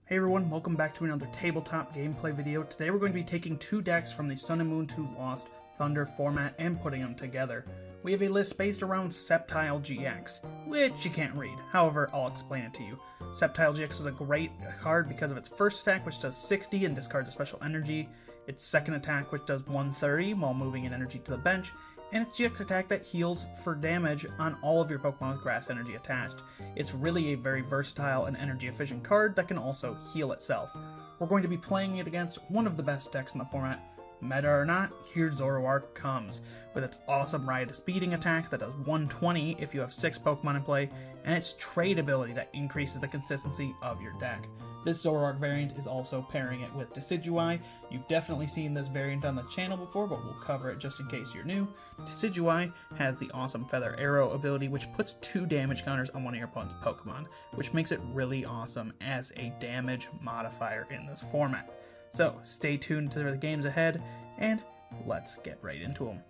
Hey everyone, welcome back to another tabletop gameplay video. Today we're going to be taking two decks from the Sun and Moon 2 Lost Thunder format and putting them together. We have a list based around Sceptile GX, which you can't read. However, I'll explain it to you. Sceptile GX is a great card because of its first attack, which does 60 and discards a special energy, its second attack, which does 130 while moving an energy to the bench, and its GX attack that heals for damage on all of your Pokemon with grass energy attached. It's really a very versatile and energy efficient card that can also heal itself. We're going to be playing it against one of the best decks in the format. Meta or not, here Zoroark comes, with its awesome Ride Speeding attack that does 120 if you have 6 Pokemon in play, and its trade ability that increases the consistency of your deck. This Zoroark variant is also pairing it with Decidueye. You've definitely seen this variant on the channel before, but we'll cover it just in case you're new. Decidueye has the awesome Feather Arrow ability, which puts 2 damage counters on one of your opponent's Pokemon, which makes it really awesome as a damage modifier in this format. So stay tuned to the games ahead, and let's get right into them.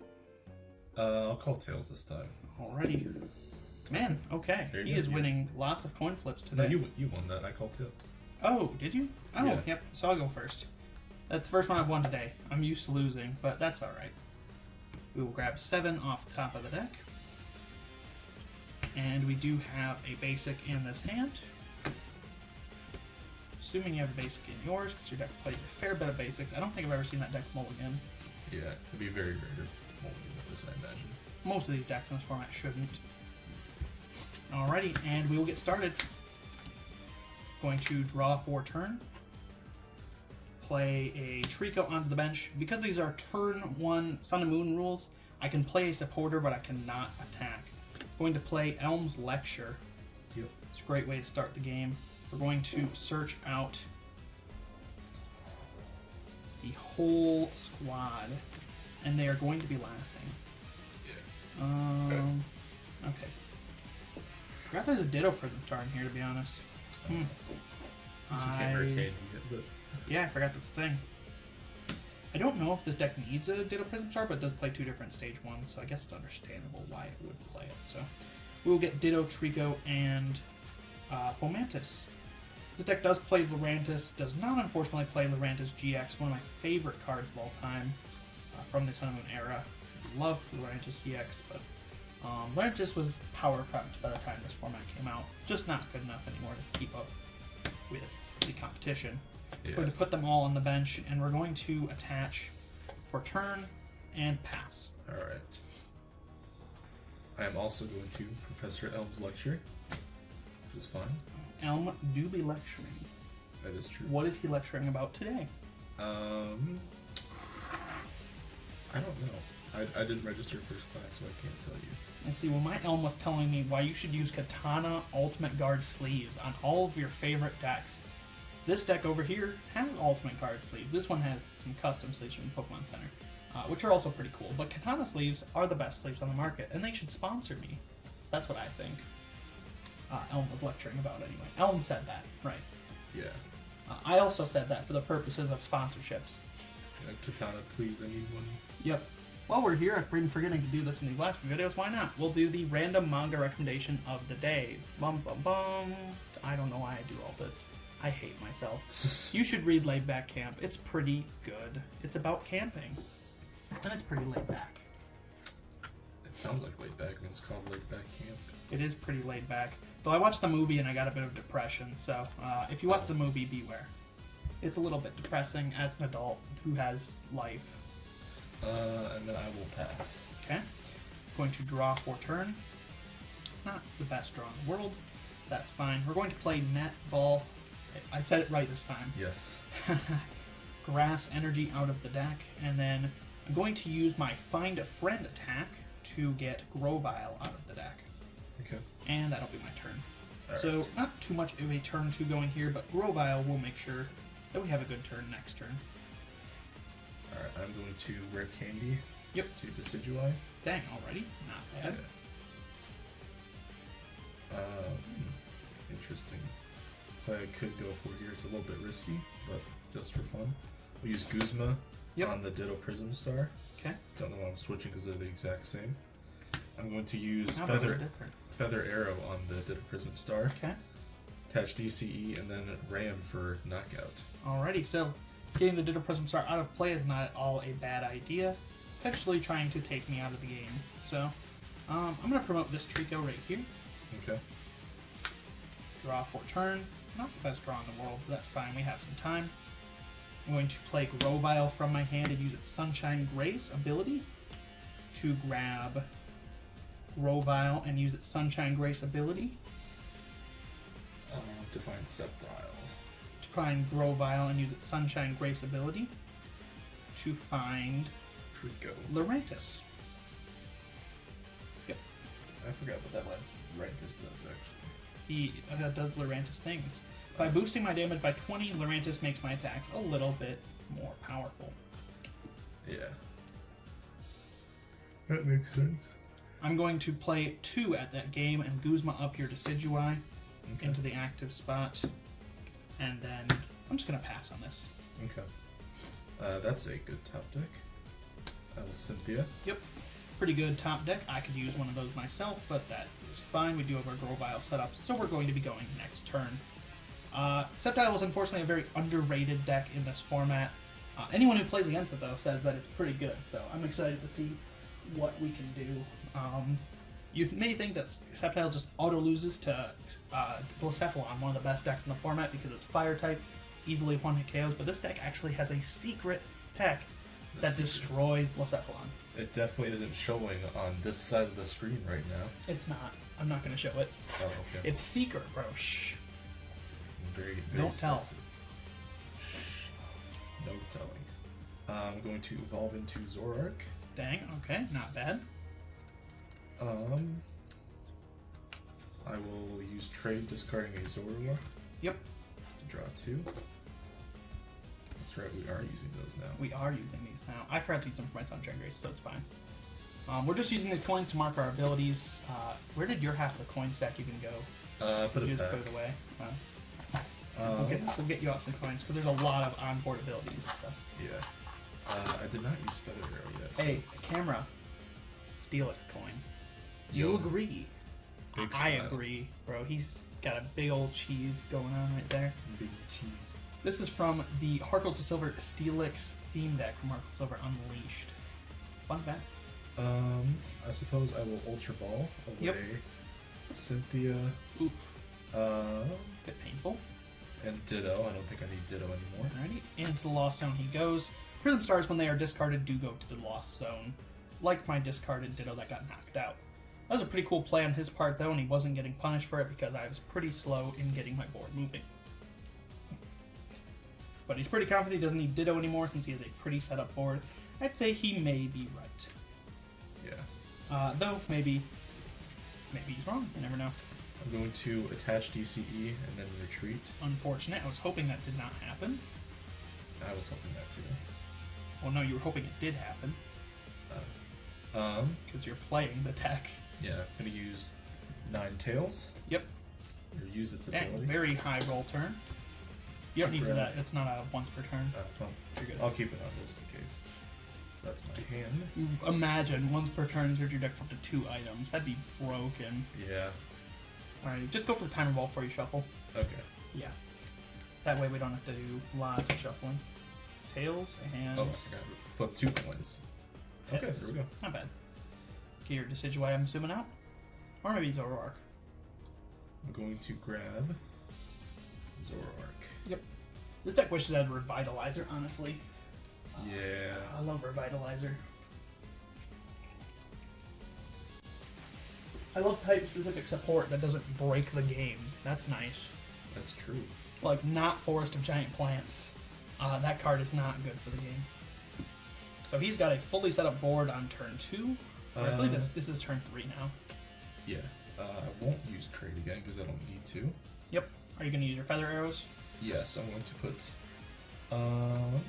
I'll call Tails this time. Alrighty. Man, okay. He is winning lots of coin flips today. No, you won that. I called Tails. Oh, did you? Oh, Yeah. Yep. So I'll go first. That's the first one I've won today. I'm used to losing, but that's alright. We will grab 7 off the top of the deck. And we do have a basic in this hand. Assuming you have a basic in yours, because your deck plays a fair bit of basics. I don't think I've ever seen that deck mulligan. Yeah, it'd be very rare to mulligan with this, I imagine. Most of these decks in this format shouldn't. Alrighty, and we will get started. Going to draw for turn. Play a Trico onto the bench. Because these are turn 1 Sun and Moon rules, I can play a supporter, but I cannot attack. Going to play Elm's Lecture. Yep. It's a great way to start the game. We're going to search out the whole squad, and they are going to be laughing. Yeah. Okay. Forgot there's a Ditto Prism Star in here, to be honest. Yeah, I forgot this thing. I don't know if this deck needs a Ditto Prism Star, but it does play 2 different stage 1s, so I guess it's understandable why it would play it. So we will get Ditto, Trico, and Fomantis. This deck does play Lurantis, does not unfortunately play Lurantis GX, one of my favorite cards of all time from the Sun and Moon era. Love Lurantis GX, but Lurantis was power prepped by the time this format came out. Just not good enough anymore to keep up with the competition. Yeah. We're going to put them all on the bench, and we're going to attach for turn and pass. Alright. I am also going to Professor Elm's Lecture, which is fine. Elm do be lecturing. That is true. What is he lecturing about today? I don't know. I didn't register first class, so I can't tell you. I see, well, my Elm was telling me why you should use Katana Ultimate Guard sleeves on all of your favorite decks. This deck over here has Ultimate Guard sleeves. This one has some custom sleeves from Pokemon Center, which are also pretty cool. But Katana sleeves are the best sleeves on the market, and they should sponsor me. So that's what I think. Elm was lecturing about anyway. Elm said that, right? Yeah. I also said that for the purposes of sponsorships. Katana, please, I need one. Yep. While we're here, I've been forgetting to do this in these last few videos. Why not? We'll do the random manga recommendation of the day. Bum bum bum. I don't know why I do all this. I hate myself. You should read Laid Back Camp. It's pretty good. It's about camping. And it's pretty laid back. It sounds like laid back, and it's called Laid Back Camp. It is pretty laid back. Though I watched the movie and I got a bit of depression, so if you watch the movie, beware. It's a little bit depressing as an adult who has life. And then I will pass. Okay. Going to draw for turn. Not the best draw in the world. That's fine. We're going to play Net Ball. I said it right this time. Yes. Grass energy out of the deck, and then I'm going to use my Find a Friend attack to get Grovyle out of the deck. Okay. And that'll be my turn. All So right. not too much of a turn 2 going here, but Grovyle will make sure that we have a good turn next turn. Alright, I'm going to Rare Candy. Yep. To Decidueye. Dang, already? Not bad. Yeah. Interesting. Play I could go for here. It's a little bit risky, but just for fun. We'll use Guzma on the Ditto Prism Star. Okay. Don't know why I'm switching because they're the exact same. I'm going to use How Feather different? Arrow on the Ditto Prism Star. Okay. attach DCE, and then Ram for knockout. Alrighty, so getting the Ditto Prism Star out of play is not at all a bad idea. Potentially trying to take me out of the game. So, I'm going to promote this Trico right here. Okay. Draw for turn. Not the best draw in the world, but that's fine. We have some time. I'm going to play Grovyle from my hand and use its Sunshine Grace ability to grab Grovyle and use its Sunshine Grace ability To find Sceptile. to find Grovyle and use its Sunshine Grace ability to find Trico. Lurantis. Yep. I forgot what that Lurantis does, actually. He does Lurantis things. By boosting my damage by 20, Lurantis makes my attacks a little bit more powerful. Yeah. That makes sense. I'm going to play 2 at that game and Guzma up your Decidueye into the active spot. And then I'm just going to pass on this. Okay. That's a good top deck. Cynthia. Yep. Pretty good top deck. I could use one of those myself, but that is fine. We do have our Grovyle set up, so we're going to be going next turn. Sceptile was unfortunately a very underrated deck in this format. Anyone who plays against it, though, says that it's pretty good, so I'm excited to see what we can do. You may think that Sceptile just auto-loses to Blacephalon, one of the best decks in the format, because it's Fire-type, easily one-hit KOs, but this deck actually has a secret tech that destroys Blacephalon. It definitely isn't showing on this side of the screen right now. It's not. I'm not going to show it. Oh, okay. It's secret, bro. Shh. Very Don't tell. Shh. No telling. I'm going to evolve into Zoroark. Dang, okay, not bad. I will use trade, discarding a Zoroark. Yep. To draw 2. That's right, we are using those now. We are using these now. I forgot to use them for my Sunshine Grace, so it's fine. We're just using these coins to mark our abilities. Where did your half of the coin stack even go? Put it You back. just put it away. We'll get you out some coins, because there's a lot of onboard abilities. So. Yeah. I did not use Feather Arrow yet. So. Hey, camera. Steelix coin. You Yo. agree. Big I style. agree, bro. He's got a big old cheese going on right there. Big cheese. This is from the Heart Gold to Silver Steelix theme deck from Heart Gold to Silver Unleashed. Fun fact. I suppose I will Ultra Ball away. Yep. Cynthia. Oof. Bit painful. And Ditto. I don't think I need Ditto anymore. Alrighty. Into the Lost Zone he goes. Prism Stars, when they are discarded, do go to the Lost Zone. Like my discarded Ditto that got knocked out. That was a pretty cool play on his part, though, and he wasn't getting punished for it because I was pretty slow in getting my board moving. But he's pretty confident he doesn't need Ditto anymore since he has a pretty set up board. I'd say he may be right. Yeah. Though, maybe he's wrong. You never know. I'm going to attach DCE and then retreat. Unfortunate. I was hoping that did not happen. I was hoping that too. Well, no, you were hoping it did happen. Because you're playing the deck. Yeah, I'm going to use Ninetales. Yep. Or use its Dang, ability. very high roll turn. You don't need that. It's not a once per turn. Well, You're good. I'll keep it on just in case. So that's my hand. You imagine once per turn, search your deck for up to 2 items. That'd be broken. Yeah. Alright, just go for the timer ball before you shuffle. Okay. Yeah. That way we don't have to do lots of shuffling. Tails and Oh, I forgot. Flip 2 coins. Okay, heads. there we go. Not bad. Get your Decidueye, I'm assuming, out. Or maybe Zoroark. I'm going to grab Zoroark. Yep. This deck wishes it had Revitalizer, honestly. Yeah. I love Revitalizer. I love type-specific support that doesn't break the game. That's nice. That's true. Like, not Forest of Giant Plants. That card is not good for the game. So he's got a fully set up board on turn 2. I believe this is turn 3 now. Yeah. I won't use trade again because I don't need to. Yep. Are you going to use your Feather Arrows? Yes, I'm going to put... I'll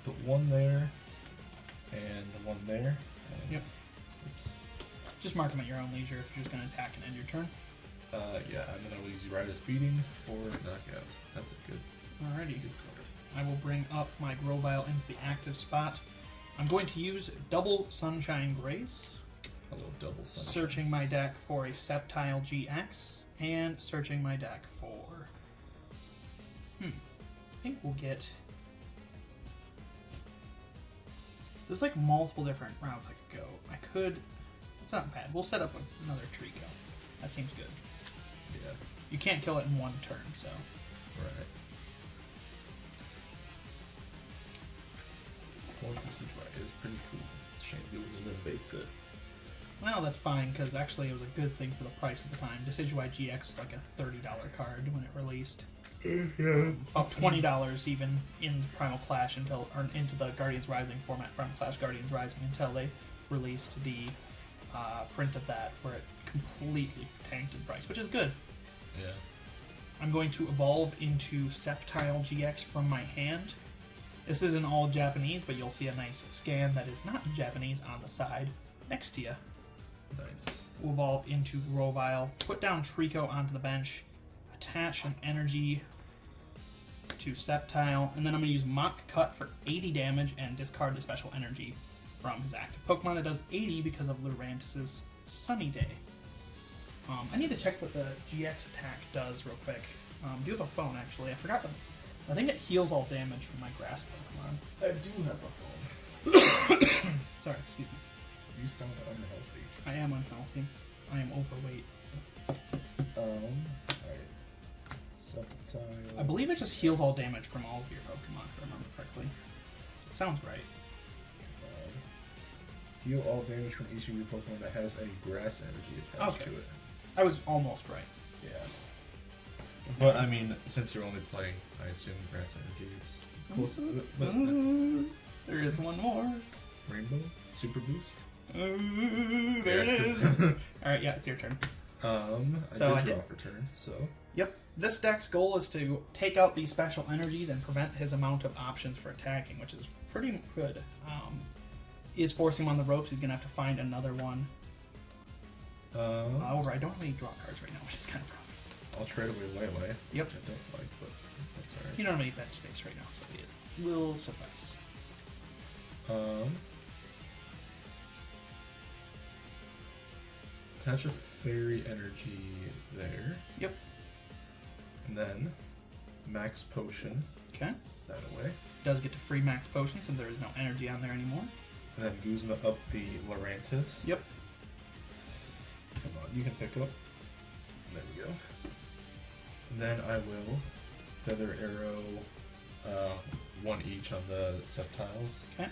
put 1 there and 1 there. And, Yep. Oops. Just mark them at your own leisure if you're just going to attack and end your turn. Yeah, I'm going to use Rider's Beating for knockout. That's a good Alrighty. card. I will bring up my Grovyle into the active spot. I'm going to use double Sunshine Grace. Hello, double sunshine. Searching my deck for a Sceptile GX, and searching my deck for think we'll get... There's like multiple different routes I could go. I could... It's not bad. We'll set up another Trico. That seems good. Yeah. You can't kill it in one turn, so... Right. Well, Decidueye is pretty cool. Shame you wouldn't base it. Well, that's fine, because actually it was a good thing for the price at the time. Decidueye GX was like a $30 card when it released. Yeah. About $20 even in Primal Clash until, or into the Guardians Rising format, Primal Clash Guardians Rising, until they released the print of that, where it completely tanked in price, which is good. Yeah. I'm going to evolve into Sceptile GX from my hand. This isn't all Japanese, but you'll see a nice scan that is not Japanese on the side next to you. Nice. We'll evolve into Grovyle, put down Trico onto the bench, attach an energy to Sceptile, and then I'm going to use Mock Cut for 80 damage and discard the special energy from his active Pokemon. It does 80 because of Lurantis' Sunny Day. I need to check what the GX attack does real quick. Do you have a phone, actually? I forgot. I think it heals all damage from my Grass Pokemon. I do have a phone. Sorry, excuse me. You sound unhealthy. I am unhealthy. I am overweight. Alright. Sceptile. I believe it just heals all damage from all of your Pokemon, if I remember correctly. It sounds right. Heal all damage from each of your Pokemon that has any grass energy attached to it. I was almost right. Yeah. But I mean, since you're only playing, I assume grass energy, it's close. But there is one more. Rainbow? Super Boost? There it is. Alright, yeah, it's your turn. I did draw for turn, so... Yep. This deck's goal is to take out these special energies and prevent his amount of options for attacking, which is pretty good. Is forcing him on the ropes. He's going to have to find another one. However, I don't have any draw cards right now, which is kind of rough. I'll trade away Lele. Yep. Which I don't like, but that's alright. You don't have any bench space right now, so it will suffice. Attach a fairy energy there. Yep. And then max potion. Okay. That away. Does get to free max potion, so there is no energy on there anymore. And then Guzma up the Lurantis. Yep. Come on, you can pick up. There we go. And then I will Feather Arrow, one each on the Sceptiles. Okay.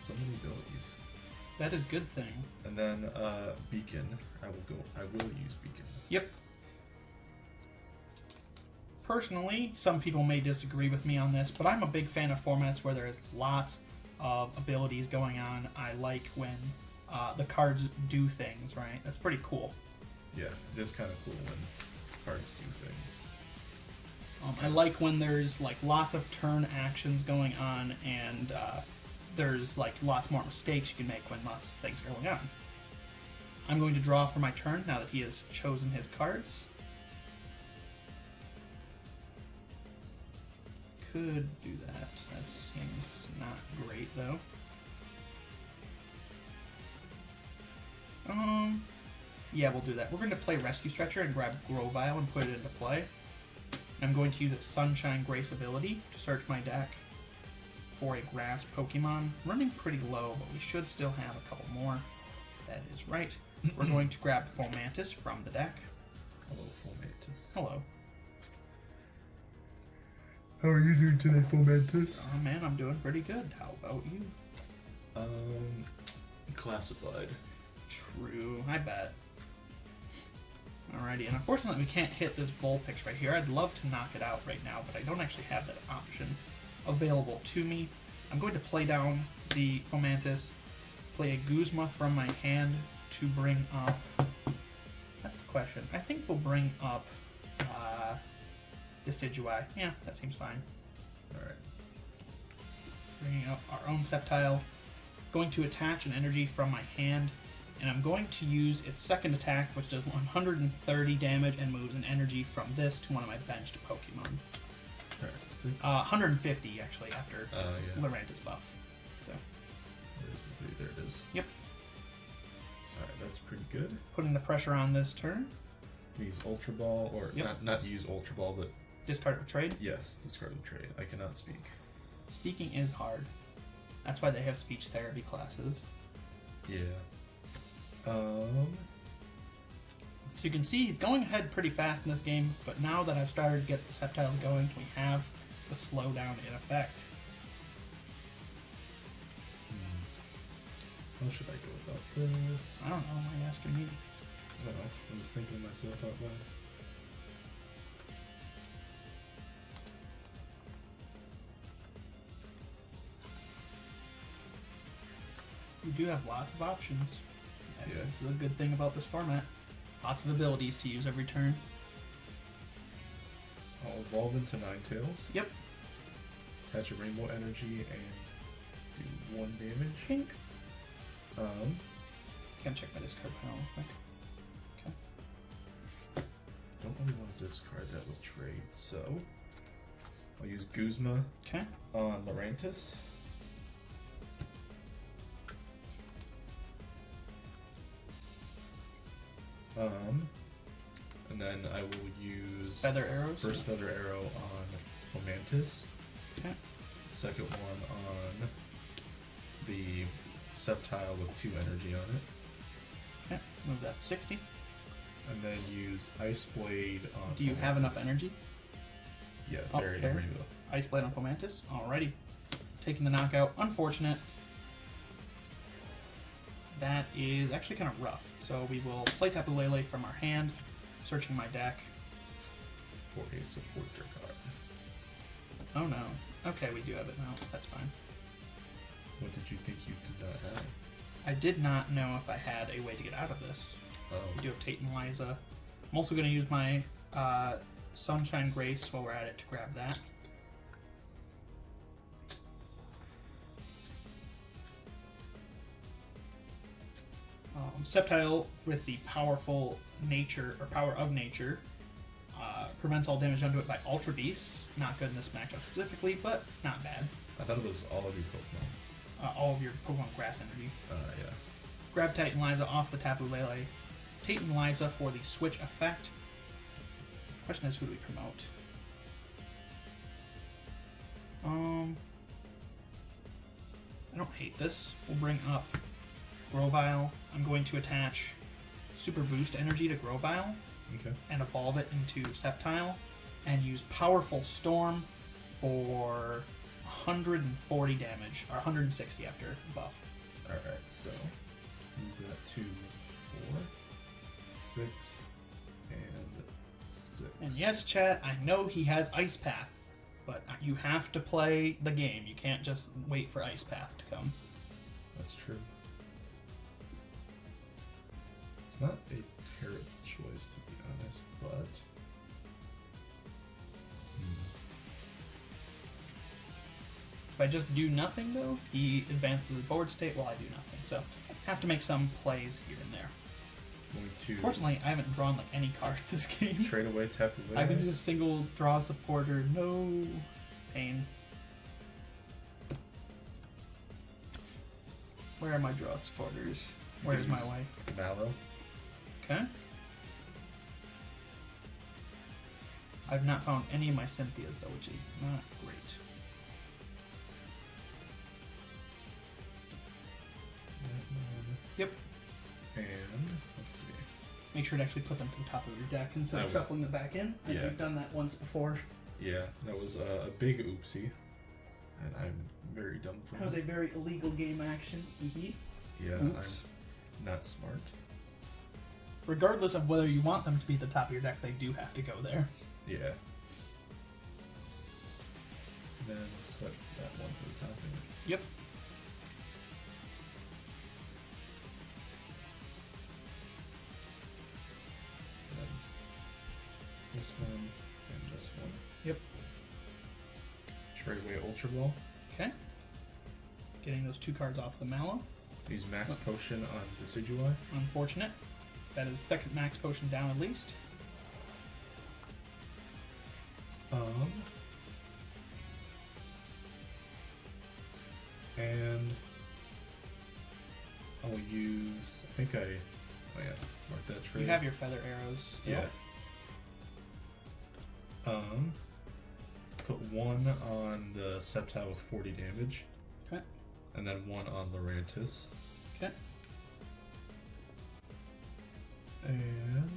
So many abilities. That is good thing. And then Beacon. I will use Beacon. Yep. Personally, some people may disagree with me on this, but I'm a big fan of formats where there is lots of abilities going on. I like when the cards do things, right? That's pretty cool. Yeah, it is kind of cool when cards do things. I like when there's like lots of turn actions going on, and there's like lots more mistakes you can make when lots of things are going on. I'm going to draw for my turn now that he has chosen his cards. Could do that. That seems not great though. Yeah, we'll do that. We're going to play Rescue Stretcher and grab Grovyle and put it into play. I'm going to use its Sunshine Grace ability to search my deck for a grass Pokemon. Running pretty low, but we should still have a couple more. That is right. We're going to grab Fomantis from the deck. Hello, Fomantis. Hello. How are you doing today, Fomantis? Oh man, I'm doing pretty good. How about you? Classified. True, I bet. Alrighty, and unfortunately we can't hit this Vulpix right here. I'd love to knock it out right now, but I don't actually have that option available to me. I'm going to play down the Fomantis, play a Guzma from my hand to bring up... That's the question. I think we'll bring up Decidueye. Yeah, that seems fine. Alright. Bringing up our own Sceptile. Going to attach an energy from my hand, and I'm going to use its second attack, which does 130 damage and moves an energy from this to one of my benched Pokemon. Alright, 6. 150 actually after yeah. Lurantis buff. So. There's the 3, there it is. Yep. Alright, that's pretty good. Putting the pressure on this turn. Use Ultra Ball, or yep. not use Ultra Ball, but Discard a trade? Yes, discard the trade. I cannot speak. Speaking is hard. That's why they have speech therapy classes. Yeah. As you can see, he's going ahead pretty fast in this game, but now that I've started to get the Sceptile going, we have the slowdown in effect. How should I go about this? I don't know, why are you asking me? I don't know. I'm just thinking to myself out loud. You do have lots of options. Yeah. This is a good thing about this format. Lots of abilities to use every turn. I'll evolve into Ninetales. Yep. Attach a rainbow energy and do 1 damage. Pink. Can check my discard pile real quick. Okay. Don't really want to discard that with trade, so I'll use Guzma Okay. on Lurantis. And then I will use Feather arrows. first Feather Arrow on Fomantis. Okay. Second one on the Sceptile with 2 energy on it. Okay. Move that to 60. And then use Ice Blade on Do you have enough energy? Yeah, Oh, Fairy there. and Rainbow. Ice Blade on Fomantis. Alrighty. Taking the knockout. Unfortunate. That is actually kind of rough. So we will play Tapu Lele from our hand, searching my deck. For a support your card. Oh no. Okay, we do have it now. That's fine. What did you think you did not have? I did not know if I had a way to get out of this. Oh. We do have Tate and Liza. I'm also going to use my Sunshine Grace while we're at it to grab that. Sceptile with the powerful nature, or power of nature, prevents all damage done to it by Ultra Beasts. Not good in this matchup specifically, but not bad. I thought it was all of your Pokemon. All of your Pokemon Grass energy. Yeah. Grab Tate and Liza off the Tapu Lele. Tate and Liza for the switch effect. Question is, who do we promote? I don't hate this. We'll bring up Grovyle. I'm going to attach Super Boost Energy to Grovyle Okay. and evolve it into Sceptile, and use Powerful Storm for 140 damage, or 160 after buff. Alright, so move that to 4, 6, and 6. And yes, chat, I know he has Ice Path, but you have to play the game. You can't just wait for Ice Path to come. That's true. It's not a terrible choice, to be honest, but... If I just do nothing, though, he advances his board state while I do nothing. So, have to make some plays here and there. Going to Fortunately, I haven't drawn like any cards this game. trade away Tapu Lele. I haven't used a single draw supporter. No pain. Where are my draw supporters? Where's my way? Mallow. Okay. I've not found any of my Cynthias though, which is not great. Yep. And let's see. Make sure to actually put them to the top of your deck instead of I will. shuffling them back in. I think Yeah. I've done that once before. Yeah, that was a big oopsie, and I'm very dumb for That was that. a very illegal game action. Yeah, Oops. I'm not smart. Regardless of whether you want them to be at the top of your deck, they do have to go there. Yeah. And then let's set that one to the top. Yep. And then this one and this one. Yep. Trade away Ultra Ball. Okay. Getting those 2 cards off the Mallow. Use Max Potion on Decidueye. Unfortunate. That is second max potion down at least. And I will use. I think I. Oh yeah, mark that trade. You have your feather arrows still. Yeah. put 1 on the Sceptile with 40 damage. Okay. And then 1 on Lurantis. Okay. And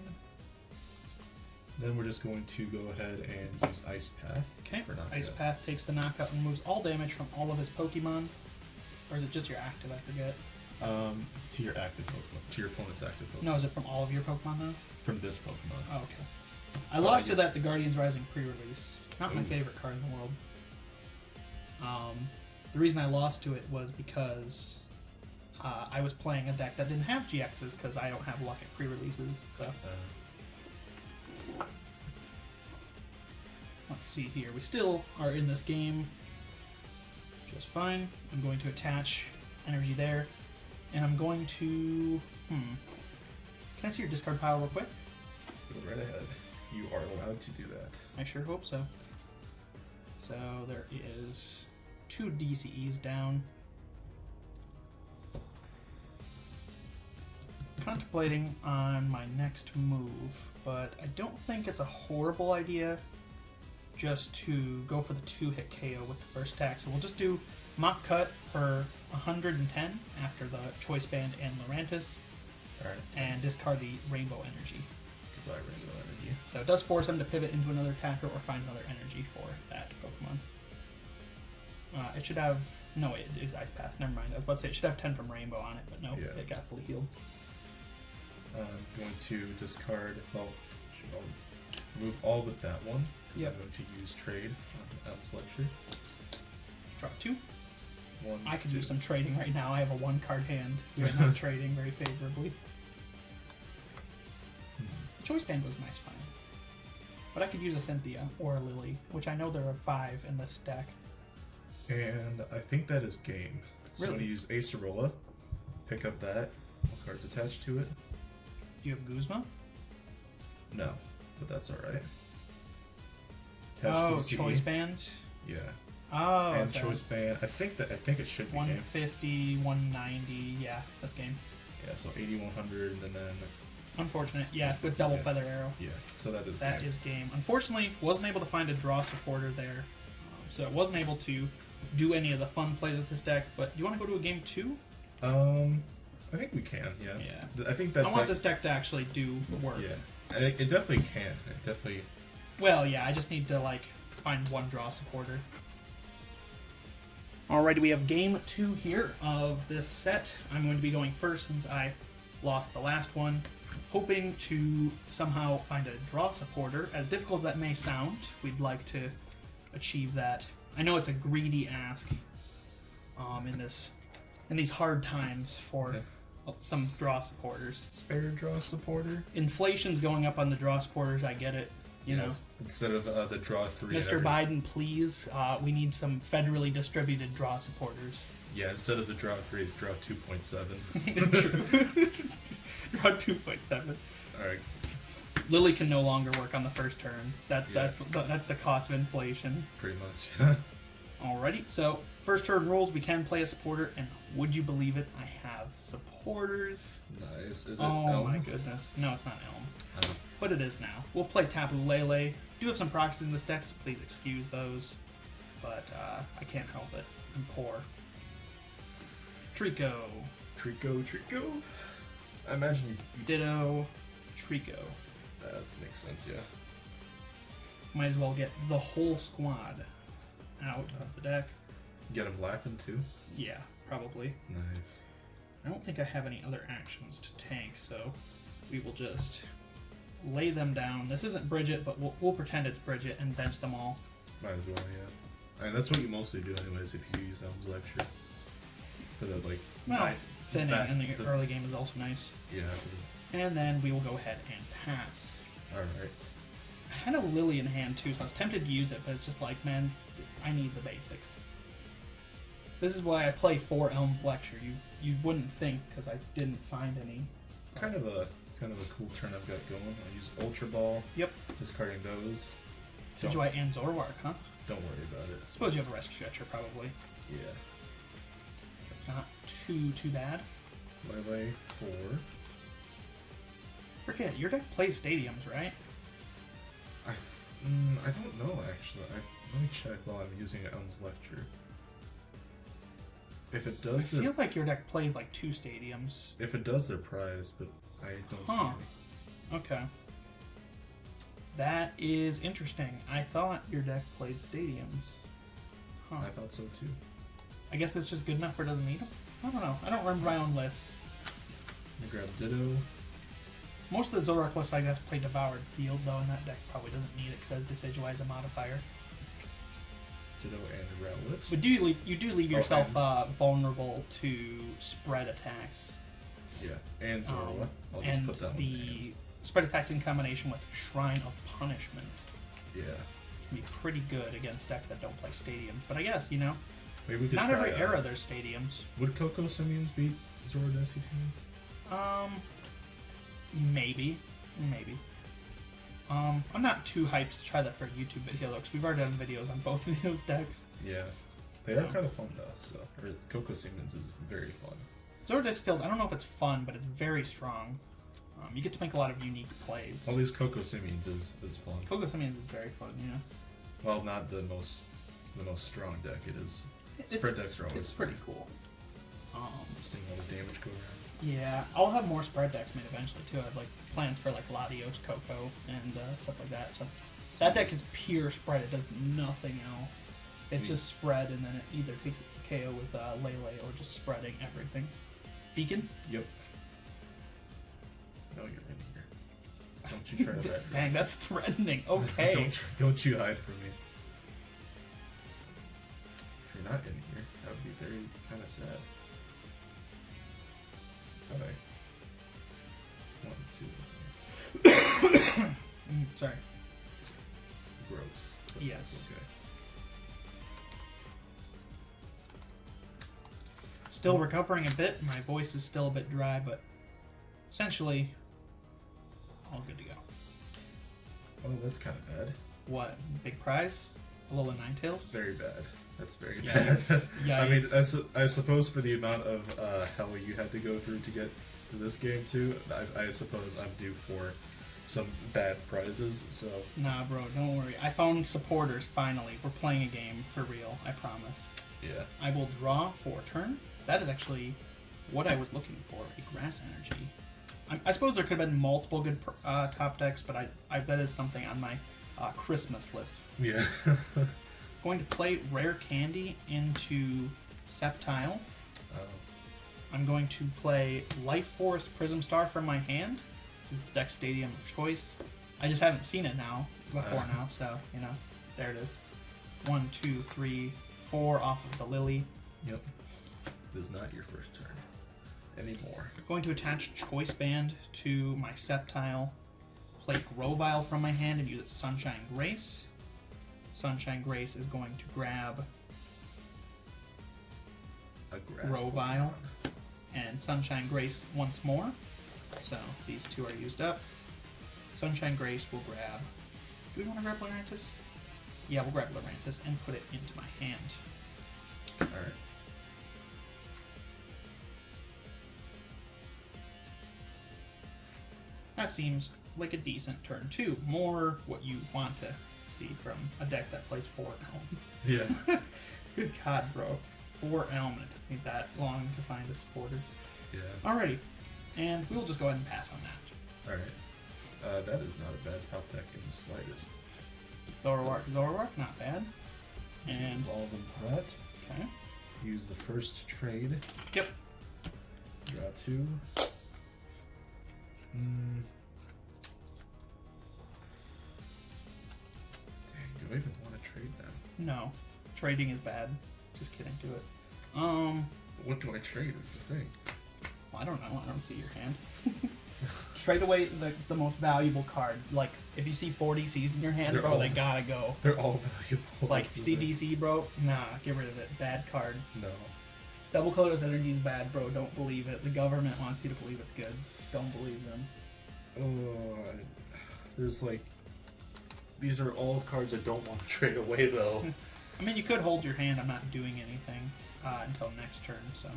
then we're just going to go ahead and use Ice Path. Okay. For knockout. Ice Path takes the knockout and removes all damage from all of his Pokemon. Or is it just your active? I forget. To your active Pokemon. To your opponent's active Pokemon. No, is it from all of your Pokemon though? From this Pokemon. Oh, okay. I lost to that the Guardians Rising pre-release. Not my favorite card in the world. The reason I lost to it was because I was playing a deck that didn't have GXs because I don't have luck at pre-releases. So let's see here. We still are in this game just fine. I'm going to attach energy there, and I'm going to. Can I see your discard pile real quick? Go right ahead. You are allowed to do that. I sure hope so. So there is 2 DCEs down. Contemplating on my next move, but I don't think it's a horrible idea just to go for the 2-hit KO with the first attack. So we'll just do Mock Cut for 110 after the Choice Band and Lurantis, and discard the Rainbow Energy. Goodbye, Rainbow Energy. So it does force him to pivot into another attacker or find another energy for that Pokemon. It should have... No, it is Ice Path. Never mind. I was about to say it should have 10 from Rainbow on it, but no, it got fully healed. I'm going to discard... Well, I'll move all but that one. Because I'm going to use Trade on Elm's Lecture. Drop 2. 1, I could 2. do some trading right now. I have a 1-card hand. Doing that trading very favorably. The Choice Band was nice find. But I could use a Cynthia or a Lily, which I know there are 5 in this deck. And I think that is game. So I'm going to use Acerola, pick up that. What card's attached to it? Do you have Guzma? No, but that's alright. Choice Band? Yeah. Oh, and okay. Choice Band. I think it should be 150, 190, yeah, that's game. Yeah, so 80, 100, and then... Unfortunate, yeah, with double Feather Arrow. Yeah, so that is That game. is game. Unfortunately, wasn't able to find a draw supporter there, so it wasn't able to do any of the fun plays with this deck, but do you want to go to a game 2? I think we can, yeah. Yeah. I think that I want this deck to actually do work. Yeah, and it definitely can. It definitely... Well, yeah, I just need to, like, find one draw supporter. Alrighty, we have game 2 here of this set. I'm going to be going first since I lost the last one. Hoping to somehow find a draw supporter. As difficult as that may sound, we'd like to achieve that. I know it's a greedy ask in these hard times for some draw supporters. Spare draw supporter? Inflation's going up on the draw supporters, I get it. You know, instead of the draw 3. Mr. Biden, please, we need some federally distributed draw supporters. Yeah, instead of the draw 3, it's draw 2.7. True. Draw 2.7. Alright. Lily can no longer work on the first turn. That's the cost of inflation. Pretty much. Alrighty, so first turn rules, we can play a supporter, and would you believe it, I have supporters. Nice. Is it Elm? Elm? My goodness. No, it's not Elm. Oh. But it is now. We'll play Tapu Lele. Do have some proxies in this deck, so please excuse those. But I can't help it. I'm poor. Trico. Trico. I imagine you... Ditto. Trico. That makes sense, yeah. Might as well get the whole squad out of the deck. Get him laughing too? Yeah, probably. Nice. I don't think I have any other actions to tank, so we will just lay them down. This isn't Bridget, but we'll pretend it's Bridget and bench them all. Might as well, yeah. I mean, that's what you mostly do anyways if you use Elm's Lecture. For the, like... Well, thinning in the early game is also nice. Yeah. And then we will go ahead and pass. Alright. I had a Lily in hand too, so I was tempted to use it, but it's just like, man, I need the basics. This is why I play 4 Elm's Lecture. You wouldn't think, because I didn't find any. Kind of a cool turn I've got going. I use Ultra Ball. Yep. Discarding those. Decidueye and Zoroark, huh? Don't worry about it. I suppose you have a Rescue Etcher, probably. Yeah. It's not too bad. Lele 4. Forget, your deck plays stadiums, right? I don't know, actually. Let me check while I'm using Elm's Lecture. If it does, I feel like your deck plays like 2 stadiums. If it does, they're prized, but I don't see any. Okay. That is interesting. I thought your deck played stadiums. Huh. I thought so too. I guess that's just good enough for it doesn't need them? I don't know. I don't remember my own lists. I'm gonna grab Ditto. Most of the Zoroark lists, I guess, play Devoured Field, though, and that deck probably doesn't need it because Decidueye is a modifier. Ditto and Rowlet. But you do leave yourself vulnerable to spread attacks. Yeah, and Zoroark. I'll just put that one the spread attacks in combination with Shrine of Punishment. Yeah. Can be pretty good against decks that don't play stadiums. But I guess, you know, maybe we could not try, every era there's stadiums. Would Coco Simians beat Zoroark teams? Maybe. I'm not too hyped to try that for a YouTube video, though, because we've already done videos on both of those decks. Yeah. They are kind of fun, though, so. Or Coco Simians is very fun. Zoroark Stills, I don't know if it's fun, but it's very strong. You get to make a lot of unique plays. At least Coco Simians is fun. Coco Simians is very fun, yes. Well, not the most strong deck. It is. Spread decks are always It's pretty cool. Seeing all the damage go around. Yeah, I'll have more spread decks made eventually too. I have like plans for like Latios, Coco, and stuff like that. So that deck is pure spread. It does nothing else. It's just spread, and then it either takes it to KO with Lele or just spreading everything. Beacon? Yep. No, you're in here. Don't you try that. Dang, that's threatening. Okay. don't you hide from me. If you're not in here, that would be very kind of sad. Okay. 1, 2. Sorry. Gross. But Yes. that's okay. Still recovering a bit. My voice is still a bit dry, but essentially all good to go. Oh, that's kind of bad. What? Big prize? Alola Ninetales? Very bad. That's very Yikes. bad. Yikes. I mean, I suppose for the amount of hell you had to go through to get to this game too, I suppose I'm due for some bad prizes. So Nah, bro, don't worry. I found supporters finally. We're playing a game for real. I promise. yeah, I will draw for a turn. That is actually what I was looking for. A Grass Energy. I suppose there could have been multiple good top decks, but I that is something on my Christmas list. yeah. Going to play Rare Candy into Sceptile. Oh. I'm going to play Life Force Prism Star from my hand. It's deck stadium of choice. I just haven't seen it before now, so, you know, there it is. 1, 2, 3, 4 off of the Lily. Yep. This is not your first turn anymore. Going to attach Choice Band to my Sceptile. Play Grovyle from my hand and use its Sunshine Grace. Sunshine Grace is going to grab A grass Grovyle Pokemon. and Sunshine Grace once more. So these two are used up. Sunshine Grace will grab. Do we want to grab Lurantis? Yeah, we'll grab Lurantis and put it into my hand. Alright. That seems like a decent turn too. More what you want to see from a deck that plays 4 Elm. Yeah. Good God, bro. 4 Elm, and it took me that long to find a supporter. Yeah. Alrighty. And we'll just go ahead and pass on that. Alright. That is not a bad top deck in the slightest. Zoroark, not bad. And Evolve into that. okay. Use the first trade. Yep. Draw 2. Dang, do I even want to trade them? No. Trading is bad. Just kidding, do it. What do I trade is the thing. Well, I don't know. I don't see your hand. Trade away the most valuable card. Like, if you see 4 DCs in your hand, They're bro, all- they gotta go. They're all valuable. Like, if you see DC, bro, nah, get rid of it. Bad card. No. Double Colorless Energy is bad, bro. Don't believe it. The government wants you to believe it's good. Don't believe them. There's like... These are all cards I don't want to trade away, though. I mean, you could hold your hand. I'm not doing anything until next turn, so...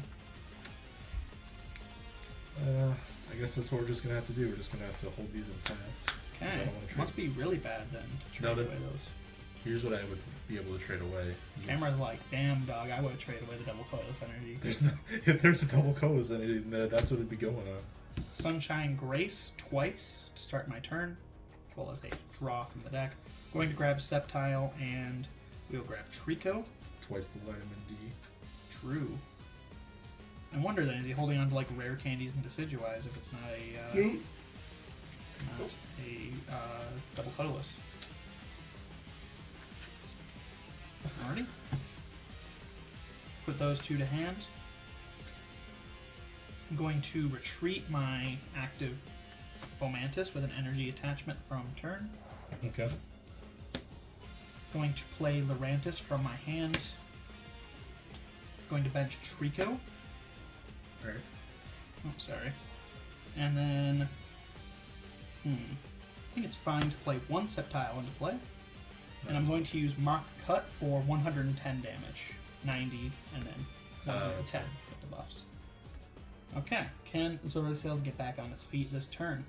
I guess that's what we're just going to have to do. We're just going to have to hold these and pass. 'Cause I Okay. don't wanna trade. Must be really bad, then, to trade No, away those. Here's what I would be able to trade away. Camera's like, damn dog, I would have traded away the double colorless energy. If there's a double colorless energy, then that's what it'd be going on. Sunshine Grace twice to start my turn, as well as a draw from the deck. Going to grab Sceptile, and we'll grab Trico. Twice the vitamin D. True. I wonder then, is he holding on to like rare candies and Decidueyes if it's not a double colorless? Alrighty. Put those two to hand. I'm going to retreat my active Fomantis with an energy attachment from turn. Okay. Going to play Lurantis from my hand. Going to bench Trico. Alright. Oh, sorry. And then, I think it's fine to play one Sceptile into play. And I'm going to use Mark Cut for 110 damage. 90, and then 110 with the buffs. Okay, can Zoroark get back on its feet this turn?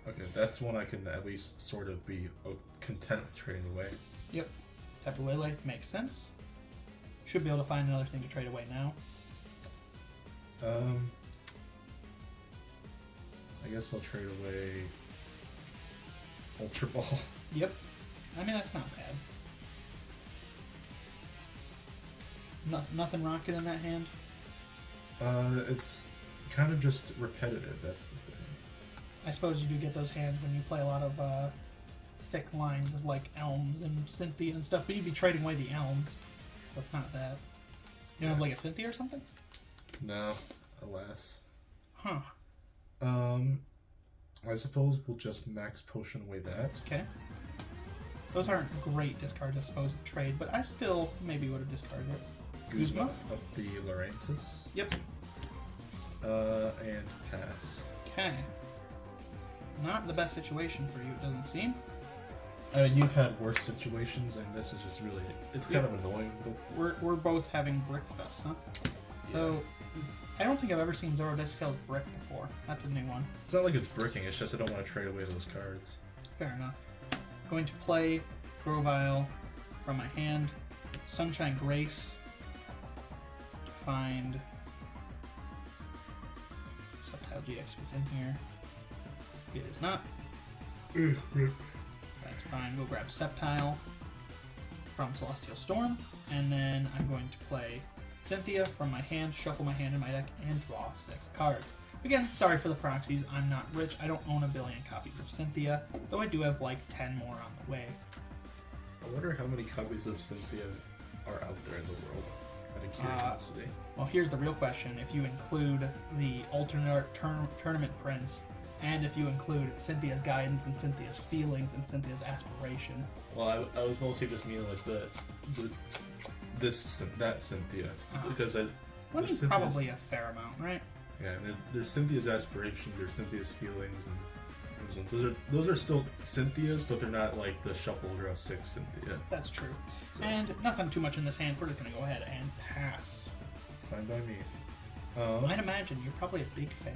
Okay, that's one I can at least sort of be content with trading away. Yep. Tabletop makes sense. Should be able to find another thing to trade away now. I guess I'll trade away Ultra Ball. Yep. I mean, that's not bad. Nothing rocking in that hand? It's kind of just repetitive, that's the thing. I suppose you do get those hands when you play a lot of thick lines of like Elms and Cynthia and stuff, but you'd be trading away the Elms. That's not that. You don't have like a Cynthia or something? No, alas. Huh. I suppose we'll just max potion away that. Okay. Those aren't great discards, I suppose, to trade, but I still maybe would have discarded it. Guzma of the Lurantis. Yep. And pass. Okay. Not the best situation for you, it doesn't seem. I mean, you've had worse situations, and this is just really, it's kind of annoying. But We're both having Brickfest, huh? yeah. So, I don't think I've ever seen Zoroark's Brick before. That's a new one. It's not like it's bricking, it's just I don't want to trade away those cards. Fair enough. Going to play Grovyle from my hand. Sunshine Grace. To find Sceptile GX if it's in here. It is not. That's fine. We'll grab Sceptile from Celestial Storm. And then I'm going to play Cynthia from my hand, shuffle my hand in my deck, and draw 6 cards. Again, sorry for the proxies. I'm not rich. I don't own a billion copies of Cynthia, though I do have like 10 more on the way. I wonder how many copies of Cynthia are out there in the world. Out of curiosity. Well, here's the real question. If you include the alternate tournament prints, and if you include Cynthia's guidance and Cynthia's feelings and Cynthia's aspiration. Well, I was mostly just meaning like that Cynthia, because Probably a fair amount, right? Yeah, there's Cynthia's aspiration, there's Cynthia's feelings, and those ones. Those are still Cynthia's, but they're not like the shuffle draw 6 Cynthia. That's true. So. And nothing too much in this hand. We're just gonna go ahead and pass. Fine by me. I'd imagine you're probably a big fan.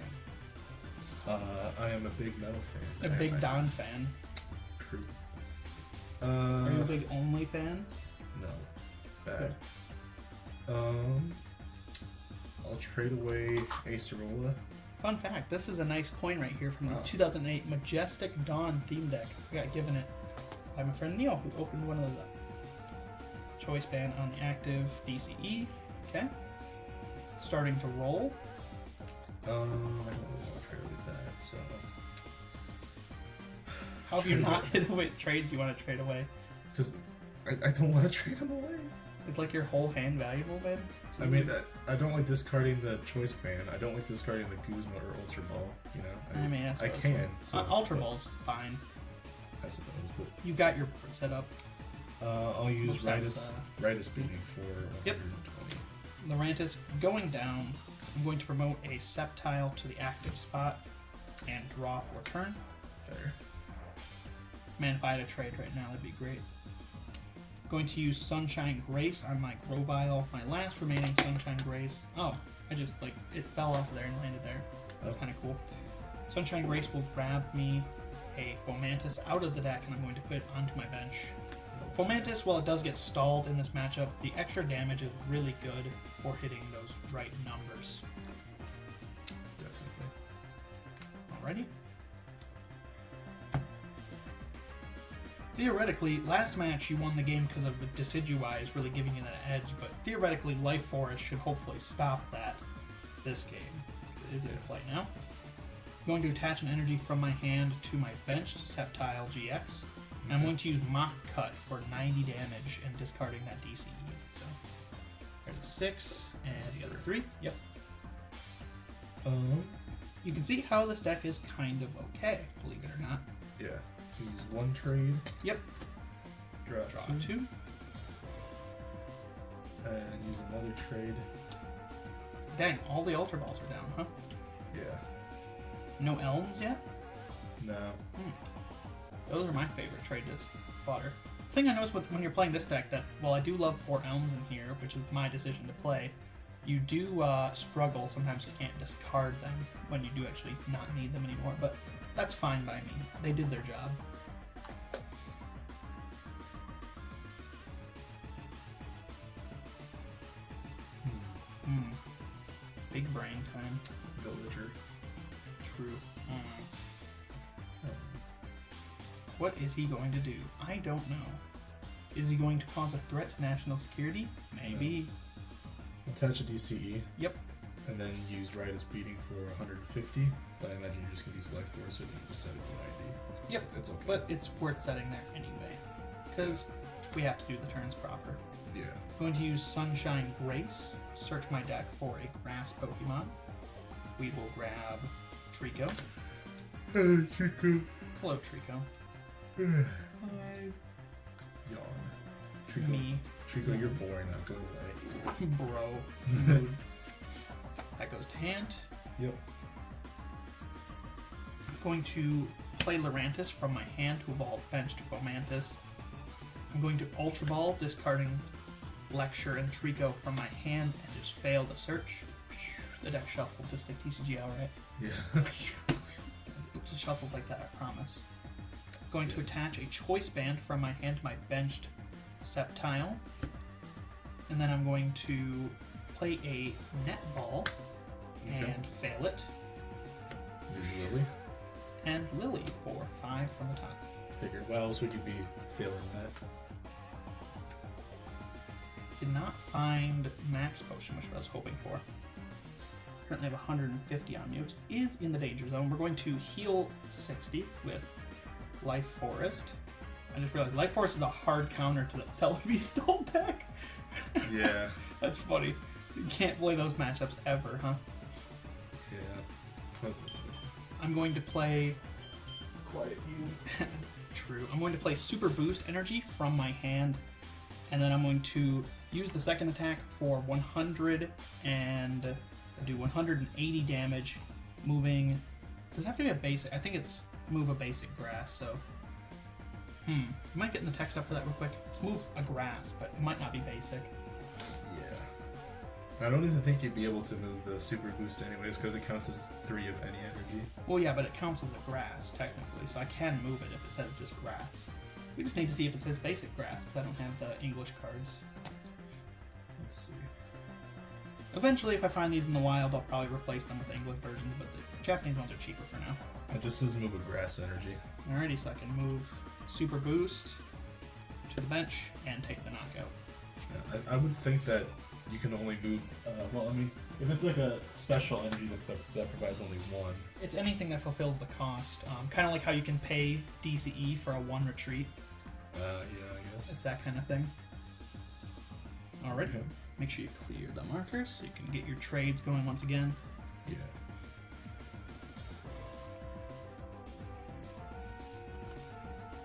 I am a big metal fan. A big Don fan. True. Are you a big Only fan? No. Bad. I'll trade away Acerola. Fun fact, this is a nice coin right here from the 2008 Majestic Dawn theme deck. I got given it by my friend Neil, who opened one of the choice band on the active DCE. Okay. Starting to roll. I don't really want to trade with that, so... How have you not hit away trades you want to trade away? Because I don't want to trade them away. Is like your whole hand valuable, man? I mean, I don't like discarding the choice band. I don't like discarding the Guzma or Ultra Ball. You know, I can. So, Ultra Ball's fine. I suppose, but You got your setup. I'll use Ritus Beating for 120. Yep. Lurantis going down. I'm going to promote a Sceptile to the active spot and draw for a turn. Fair. Man, if I had a trade right now, that'd be great. Going to use Sunshine Grace on my Grovyle, my last remaining Sunshine Grace. Oh, I just, like, it fell off there and landed there. That's kind of cool. Sunshine Grace will grab me a Fomantis out of the deck, and I'm going to put it onto my bench Fomantis, while it does get stalled in this matchup, the extra damage is really good for hitting those right numbers. Definitely. Alrighty. Theoretically, last match you won the game because of the Decidueye really giving you that edge, but theoretically Life Forest should hopefully stop that this game. It is in play now. I'm going to attach an energy from my hand to my benched Sceptile GX. And I'm going to use Mock Cut for 90 damage and discarding that DCE. So there's a 6 and the other 3. Yep. You can see how this deck is kind of okay, believe it or not. Yeah. Use 1 trade. Yep. Draw 2. And use another trade. Dang, all the Ultra Balls are down, huh? Yeah. No Elms yet? No. Those are my favorite trade fodder. The thing I noticed when you're playing this deck that, while I do love 4 Elms in here, which is my decision to play, you do struggle. Sometimes you can't discard them when you do actually not need them anymore, but that's fine by me. They did their job. Big brain time. Villager. True. What is he going to do? I don't know. Is he going to cause a threat to national security? Maybe. Attach a DCE. Yep. And then use Riotous Beating for 150. But I imagine you're just going to use Life Force, so you can just set it to 90. So Yep. It's okay. But it's worth setting there anyway, because we have to do the turns proper. Yeah. I'm going to use Sunshine Grace. Search my deck for a grass Pokemon. We will grab Trico. Hey, Trico. Hello, Trico. Hi. Yawn. Trico. Me. Trico, you're boring. Now go away. Bro. That goes to hand. Yep. I'm going to play Lurantis from my hand to evolve bench to Fomantis. I'm going to Ultra Ball, discarding Lecture and Trico from my hand and just fail the search. The deck shuffled just like TCG out, right? Yeah. It just shuffled like that, I promise. I'm going to attach a Choice Band from my hand to my benched Sceptile. And then I'm going to play a Netball and fail it. Use Lily. And Lily for 5 from the top. Figure. Why else would you be failing that? Did not find Max Potion, which I was hoping for. Currently have 150 on me, which is in the danger zone. We're going to heal 60 with Life Forest. I just realized Life Forest is a hard counter to that Celebi Stall deck. Yeah. That's funny. You can't play those matchups ever, huh? Yeah. I'm going to play... Quiet you. True. I'm going to play Super Boost Energy from my hand, and then I'm going to use the second attack for 100 and do 180 damage, moving... Does it have to be a basic? I think it's move a basic grass, so... I might get in the text up for that real quick. Let's move a grass, but it might not be basic. Yeah. I don't even think you'd be able to move the Super Boost anyways, because it counts as 3 of any energy. Well, yeah, but it counts as a grass, technically, so I can move it if it says just grass. We just need to see if it says basic grass, because I don't have the English cards. Let's see. Eventually, if I find these in the wild, I'll probably replace them with English versions, but the Japanese ones are cheaper for now. It just says move a grass energy. Alrighty, so I can move Super Boost to the bench and take the knockout. Yeah, I would think that you can only move, well, I mean, if it's like a special energy that provides only 1. It's anything that fulfills the cost. Kind of like how you can pay DCE for a 1 retreat. Yeah, I guess. It's that kind of thing. Alright, Okay. Make sure you clear the markers so you can get your trades going once again. Yeah.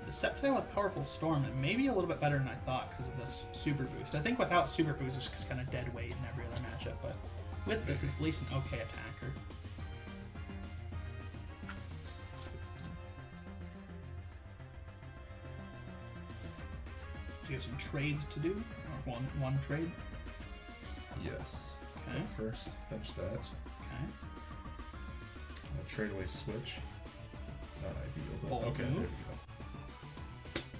The Sceptile with Powerful Storm, it may be a little bit better than I thought because of this Super Boost. I think without Super Boost, it's just kind of dead weight in every other matchup, but with this, it's at least an okay attacker. Do you have some trades to do? Or one trade? Yes. Okay. First, bench that. Okay. I'll trade away switch. Not ideal, but Bold okay, move. there we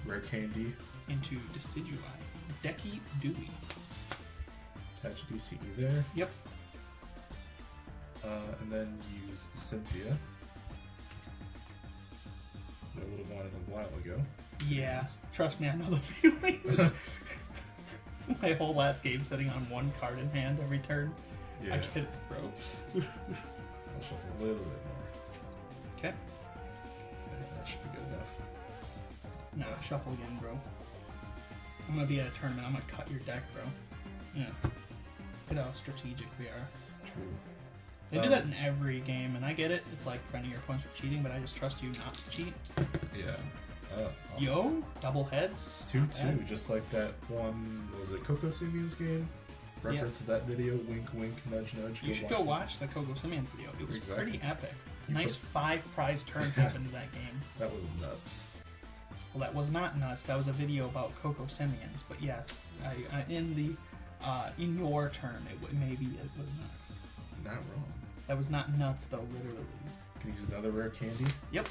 go. Rare Candy. Into Decidueye. Decidueye. Attach DCE there. Yep. And then use Cynthia. That I would have wanted a while ago. Yeah, trust me, I know the feeling. My whole last game sitting on one card in hand every turn. Yeah. I get it, bro. I'll shuffle a little bit more. Okay. Yeah, that should be good enough. No, shuffle again, bro. I'm gonna be at a tournament. I'm gonna cut your deck, bro. Yeah. Look at how strategic we are. True. They do that in every game, and I get it. It's like preventing your opponents from cheating, but I just trust you not to cheat. Yeah. Awesome. Yo, double heads. 2-2, just like that one, was it Coco Simeon's game? Reference to that video, wink wink, nudge nudge. You should go watch the Coco Simeon video. It was Exactly. pretty epic. A nice 5-prize turn happened in that game. That was nuts. Well, that was not nuts. That was a video about Coco Simeons. But yes, in your turn, maybe it was nuts. Not wrong. That was not nuts though, literally. Can you use another rare candy? Yep.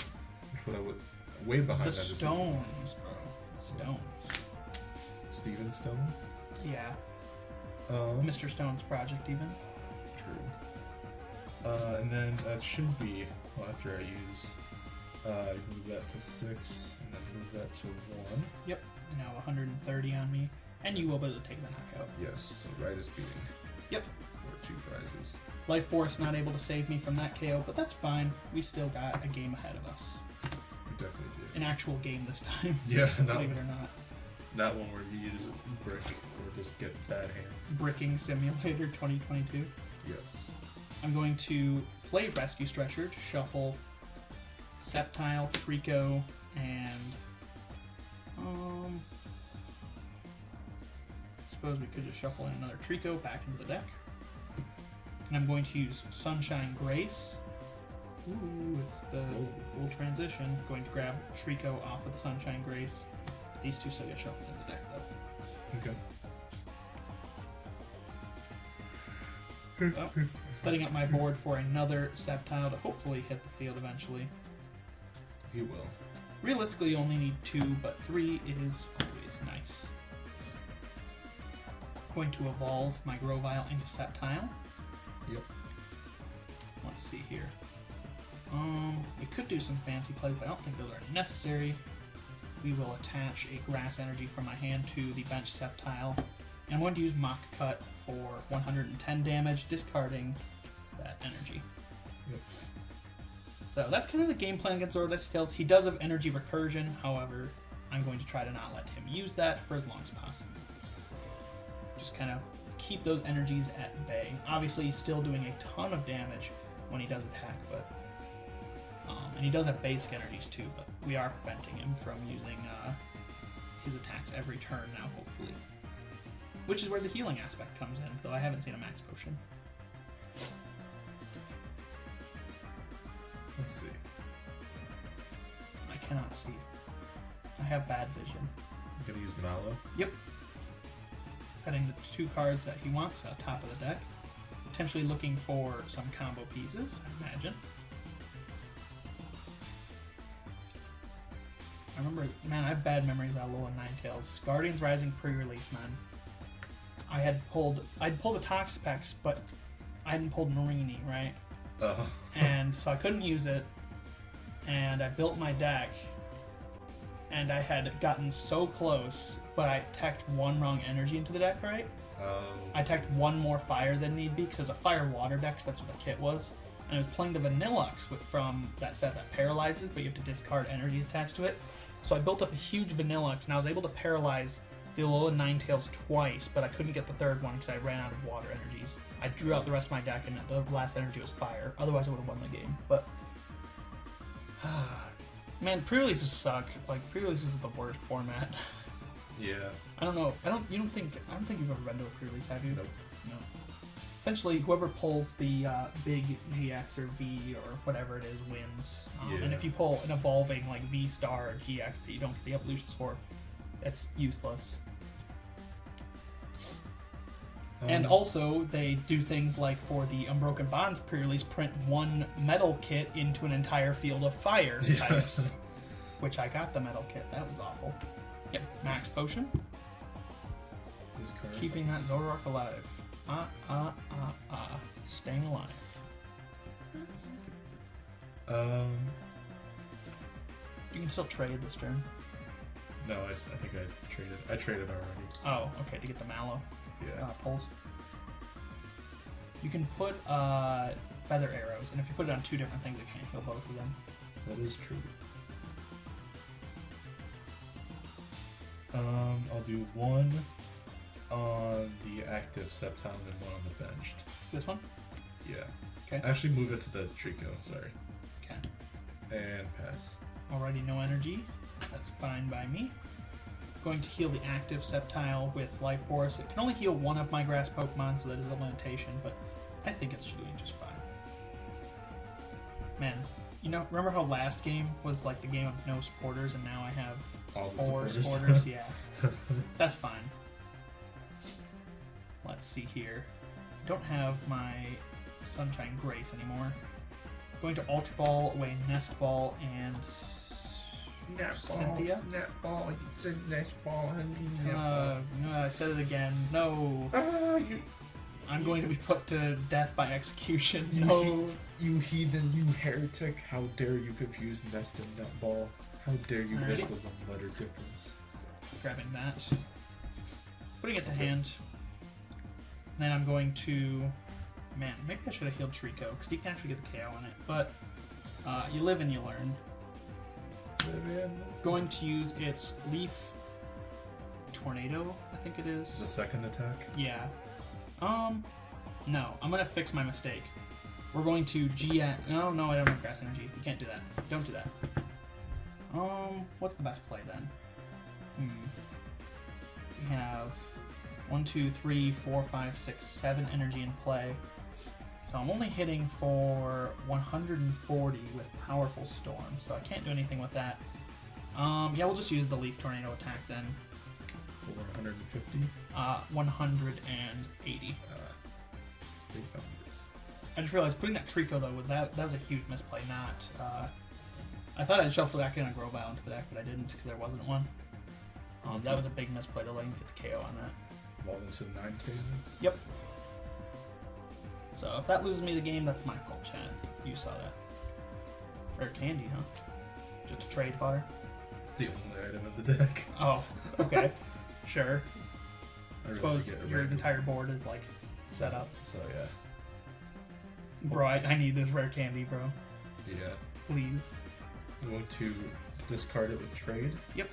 Which would I would way behind The that. stones, bro. Stones. Steven Stone. Yeah. Mr. Stone's project, even. True. And then that should be after I use. Move that to 6, and then move that to 1. Yep. Now 130 on me, and you will be able to take the knockout. Yes. So right is beating. Yep. Or 2 prizes. Life Force not able to save me from that KO, but that's fine. We still got a game ahead of us. We definitely do. An actual game this time. Yeah. Believe it or not. Not one where you use brick or just get bad hands. Bricking Simulator 2022. Yes. I'm going to play Rescue Stretcher to shuffle Sceptile, Trico, and I suppose we could just shuffle in another Trico back into the deck. And I'm going to use Sunshine Grace. Ooh, it's the full transition. I'm going to grab Trico off of the Sunshine Grace. These two still get shuffled in the deck though. Okay. Setting up my board for another Sceptile to hopefully hit the field eventually. You will. Realistically, you only need 2, but 3 is always nice. Going to evolve my Grovyle into Sceptile. Yep. Let's see here. We could do some fancy plays, but I don't think those are necessary. We will attach a Grass Energy from my hand to the bench Sceptile. And I'm going to use Mock Cut for 110 damage, discarding that energy. Yep. So that's kind of the game plan against Zoroark. He does have energy recursion, however, I'm going to try to not let him use that for as long as possible. Just kind of keep those energies at bay. Obviously, he's still doing a ton of damage when he does attack, but and he does have basic energies too, but we are preventing him from using his attacks every turn now, hopefully. Which is where the healing aspect comes in, though I haven't seen a max potion. Let's see. I cannot see. I have bad vision. I'm gonna use Manalo. Yep. Setting the 2 cards that he wants at top of the deck. Potentially looking for some combo pieces, I imagine. I remember, man, I have bad memories about Alolan Ninetales. Guardians Rising pre-release, man. I'd pulled a Toxapex, but I hadn't pulled Marini, right? And so I couldn't use it, and I built my deck, and I had gotten so close, but I teched 1 wrong energy into the deck, right? I teched 1 more fire than need be, because it was a fire-water deck, so that's what the kit was. And I was playing the Vanillux from that set that paralyzes, but you have to discard energies attached to it. So I built up a huge Vanillux, and I was able to paralyze the Alolan Ninetales twice, but I couldn't get the 3rd one because I ran out of water energies. I drew out the rest of my deck, and the last energy was fire. Otherwise, I would have won the game. But man, pre-releases suck. Like, pre-releases is the worst format. Yeah. I don't know. I don't think you've ever been to a pre-release, have you? Nope. No. Essentially, whoever pulls the big GX or V or whatever it is wins. Yeah. And if you pull an evolving like V Star or GX that you don't get the evolutions for, that's useless. And also, they do things like for the Unbroken Bonds pre-release, print 1 metal kit into an entire field of fire types. which I got the metal kit. That was awful. Yep, max potion. Discard. Keeping that Zoroark alive. Staying alive. You can still trade this turn. No, I think I traded. I traded already. Oh, okay, to get the Mallow Yeah. pulls. You can put feather arrows, and if you put it on two different things, it can't heal both of them. That is true. I'll do one on the active Sceptile and one on the benched. This one? Yeah. Okay. Actually, move it to the Trico. Sorry. Okay. And pass. Already no energy. That's fine by me. Going to heal the active Sceptile with Life Force. It can only heal one of my grass Pokemon, so that is a limitation, but I think it's doing just fine. Man, you know, remember how last game was like the game of no supporters, and now I have All the 4 supporters. supporters? Yeah. That's fine. Let's see here. I don't have my Sunshine Grace anymore. Going to Ultra Ball, away Nest Ball, and Cynthia? Netball, you said netball, honey. No, I said it again. No. I'm going to be put to death by execution. No. You heathen, you heretic. How dare you confuse nest and netball? How dare you miss the one letter difference? Grabbing that. Putting it to hand. Then I'm going to... Man, maybe I should have healed Trico, because you can actually get the KO on it. But you live and you learn. Going to use its Leaf Tornado, I think it is. The second attack? Yeah. No, I'm gonna fix my mistake. We're going to No, I don't have Grass Energy. You can't do that. Don't do that. What's the best play then? We have 1, 2, 3, 4, 5, 6, 7 energy in play. So I'm only hitting for 140 with Powerful Storm, so I can't do anything with that. Yeah, we'll just use the Leaf Tornado attack then. For 150? 180. Big numbers. I just realized putting that Trico though, that was a huge misplay. Not. I thought I'd shuffle back in a Grovyle into the deck, but I didn't because there wasn't one. That was a big misplay to let him get the KO on that. Evolve into 9 phases? Yep. So if that loses me the game, that's my fault, Chad. You saw that. Rare candy, huh? Just a trade fodder? It's the only item in the deck. Oh, okay. Sure. I Suppose really your entire board is like set up. So yeah. Bro, I need this rare candy, bro. Yeah. Please. I'm going to discard it with trade. Yep.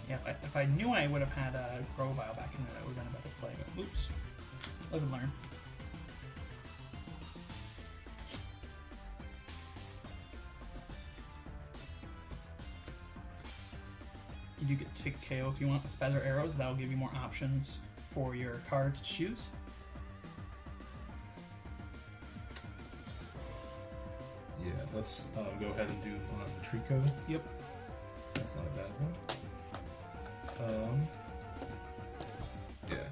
Yeah, if I knew I would have had a Grovyle back in there, that would have been a better play. But oops. Live and learn. You do get to take KO if you want with Feather Arrows. That will give you more options for your cards to choose. Yeah, let's go ahead and do one on the Trico. Yep. That's not a bad one. Yeah.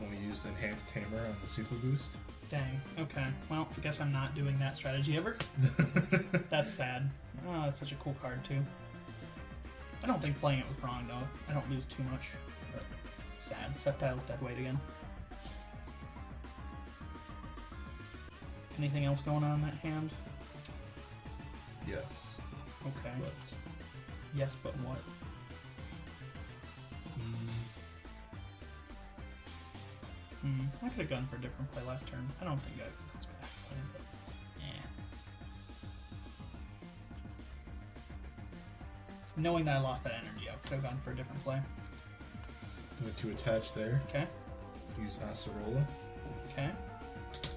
Then we used Enhanced Tamer on the Super Boost. Dang. Okay. Well, I guess I'm not doing that strategy ever. That's sad. Oh, that's such a cool card too. I don't think playing it was wrong though. I don't lose too much. But sad. Sceptile's dead weight again. Anything else going on in that hand? Yes. Okay. But Yes, but what? I could have gone for a different play last turn. I don't think that's bad play, but yeah. Knowing that I lost that energy, I could have gone for a different play. going to attach there. Okay. Use Acerola. Okay. Pick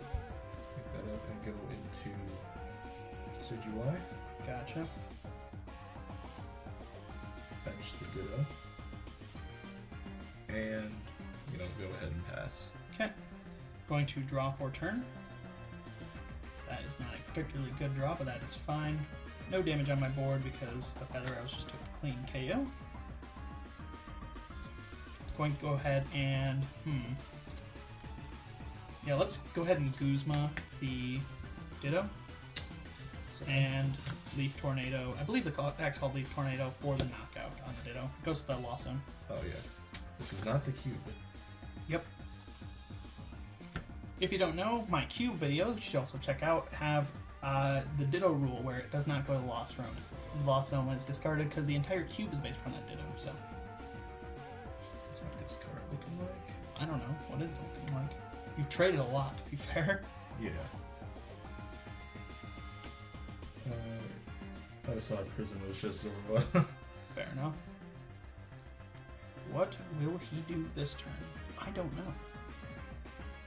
that up and go into Decidueye. Gotcha. Bench the Ditto. And go ahead and pass. Okay. Going to draw for turn. That is not a particularly good draw, but that is fine. No damage on my board because the Feather Arrows just took the clean KO. Going to go ahead and Yeah, let's go ahead and Guzma the Ditto So, and Leaf Tornado. I believe the deck's called Leaf Tornado for the knockout on the Ditto. It goes to the Lost Zone. oh yeah. This is not the cube. Yep. If you don't know, my cube videos, you should also check out, have the Ditto rule where it does not go to the Lost Zone. The Lost Zone was discarded because the entire cube is based on that Ditto, so. That's what this card looking like. I don't know. What is it looking like? You've traded a lot, to be fair. Yeah. Thought I saw a prism, it was just Zoroark. Fair enough. What will he do this turn? I don't know.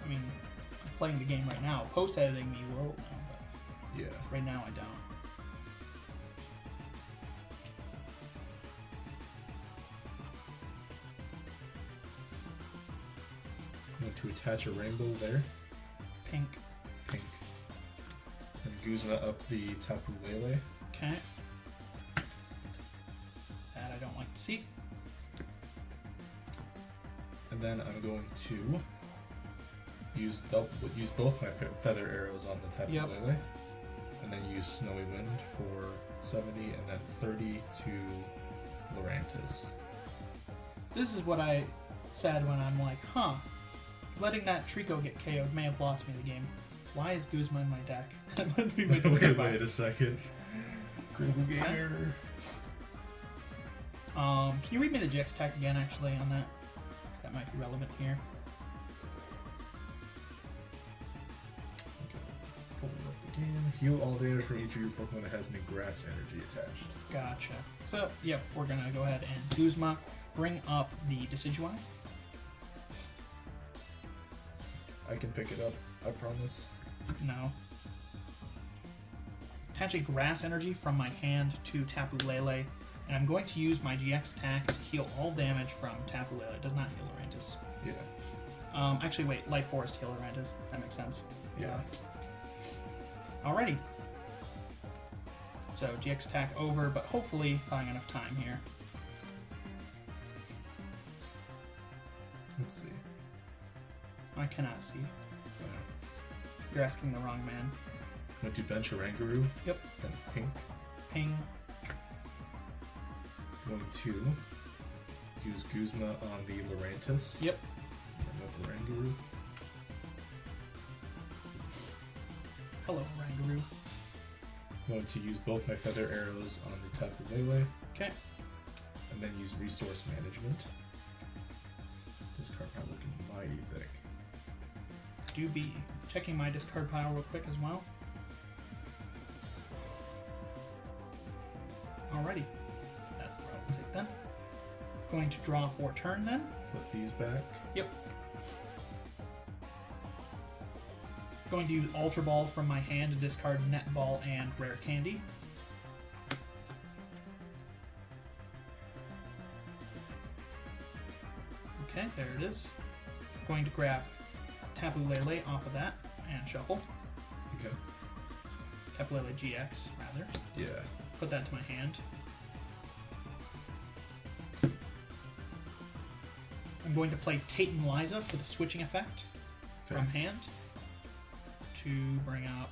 I mean, I'm playing the game right now. Post-editing me will know, but Yeah. right now I don't. I'm going to attach a rainbow there. Pink. Pink. And Guzma up the Tapu Lele. Okay. That I don't like to see. And then I'm going to use both my feather arrows on the Tapu Yep. Lele. And then use Snowy Wind for 70 and then 30 to Lurantis. This is what I said when I'm like, huh, letting that Trico get KO'd may have lost me the game. Why is Guzma in my deck? Let me make Wait a second. Critical Gainer. Can you read me the GX tech again, actually, on that? 'Cause that might be relevant here. Okay. Pull it up again. Heal all damage from each of your Pokemon that has any grass energy attached. Gotcha. So, yep, we're gonna go ahead and Guzma, bring up the Decidueye. I can pick it up, I promise. No. Attach a grass energy from my hand to Tapu Lele, and I'm going to use my GX attack to heal all damage from Tapu Lele. It does not heal Lurantis. Yeah. Actually, wait, Life Force heal Lurantis. That makes sense. Yeah. Alrighty. So GX attack over, but hopefully buying enough time here. Let's see. I cannot see. You're asking the wrong man. Went to bench a Rangaroo. Yep. Then pink. Ping. Going to use Guzma on the Lurantis. Yep. Remove Rangaroo. Hello, Rangaroo. Going to use both my feather arrows on the Tapu Lele. Okay. And then use resource management. This card not looking mighty thick. Do be checking my discard pile real quick as well. Alrighty. That's the route we'll take then. Going to draw for turn then. Put these back. Yep. Going to use Ultra Ball from my hand to discard Net Ball and Rare Candy. Okay, there it is. Going to grab Tapu Lele off of that and shuffle. Okay. Tapu Lele GX, rather. Yeah. Put that to my hand. I'm going to play Tate and Liza for the switching effect from hand to bring up.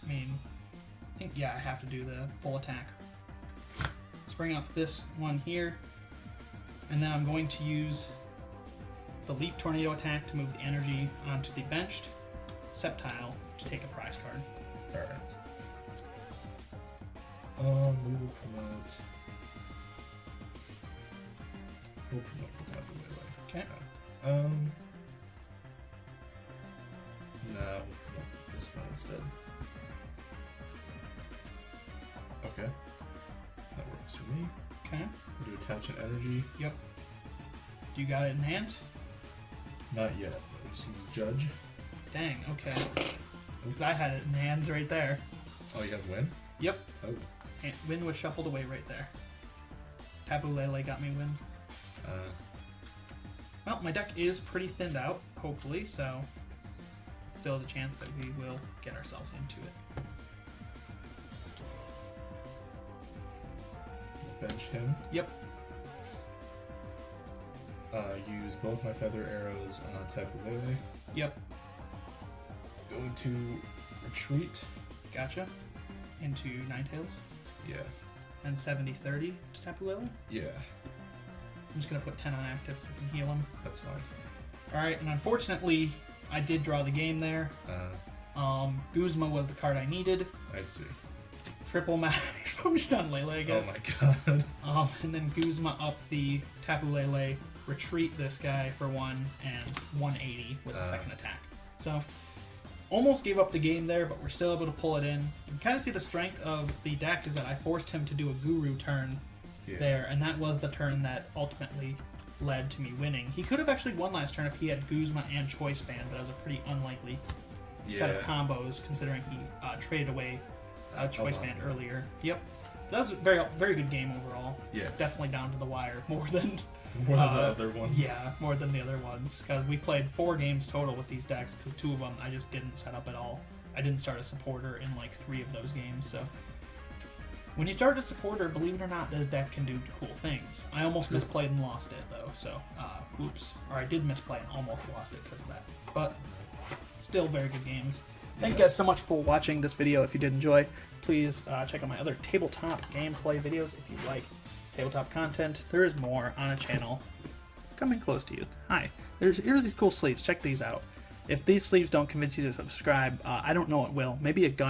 I mean, I think, yeah, I have to do the full attack. Let's bring up this one here, and then I'm going to use the Leaf Tornado attack to move the energy onto the benched Sceptile to take a prize card. Alright. We will promote. We'll promote the Tapu Lele. Okay. Nah, we'll promote this one instead. Okay. That works for me. Okay. Do attach an energy. Yep. Do you got it in hand? Not yet. We'll just use Judge. Dang, okay. Because I had it in hands right there. Oh, you have win? Yep. Oh. And Win was shuffled away right there. Tapu Lele got me Win. Well, my deck is pretty thinned out, hopefully, so still has a chance that we will get ourselves into it. Bench him. Yep. Use both my feather arrows on Tabletop. Yep. Going to retreat. Gotcha. Into Ninetales. Yeah. And 70-30 to Tapu Lele. Yeah. I'm just going to put 10 on active so I can heal him. That's fine. Alright, and unfortunately, I did draw the game there. Guzma was the card I needed. I see. Triple max exposed on Lele, I guess. Oh my god. And then Guzma up the Tapu Lele, retreat this guy for 1, and 180 with a second attack. So, almost gave up the game there, but we're still able to pull it in. You can kind of see the strength of the deck is that I forced him to do a Guru turn there, and that was the turn that ultimately led to me winning. He could have actually won last turn if he had Guzma and Choice Band, but that was a pretty unlikely set of combos considering he traded away Choice Band earlier. Yep. That was a very, very good game overall. Yeah. Definitely down to the wire, more than the other ones. Yeah, more than the other ones. Because we played 4 games total with these decks, because 2 of them I just didn't set up at all. I didn't start a supporter in like 3 of those games, so... When you start a supporter, believe it or not, this deck can do cool things. I almost misplayed and lost it, though, so, oops. Or I did misplay and almost lost it because of that. But, still very good games. Thank you guys so much for watching this video. If you did enjoy, please check out my other tabletop gameplay videos if you like tabletop content. There is more on a channel coming close to you. Hi. Here's these cool sleeves. Check these out. If these sleeves don't convince you to subscribe, I don't know what will. Maybe a gun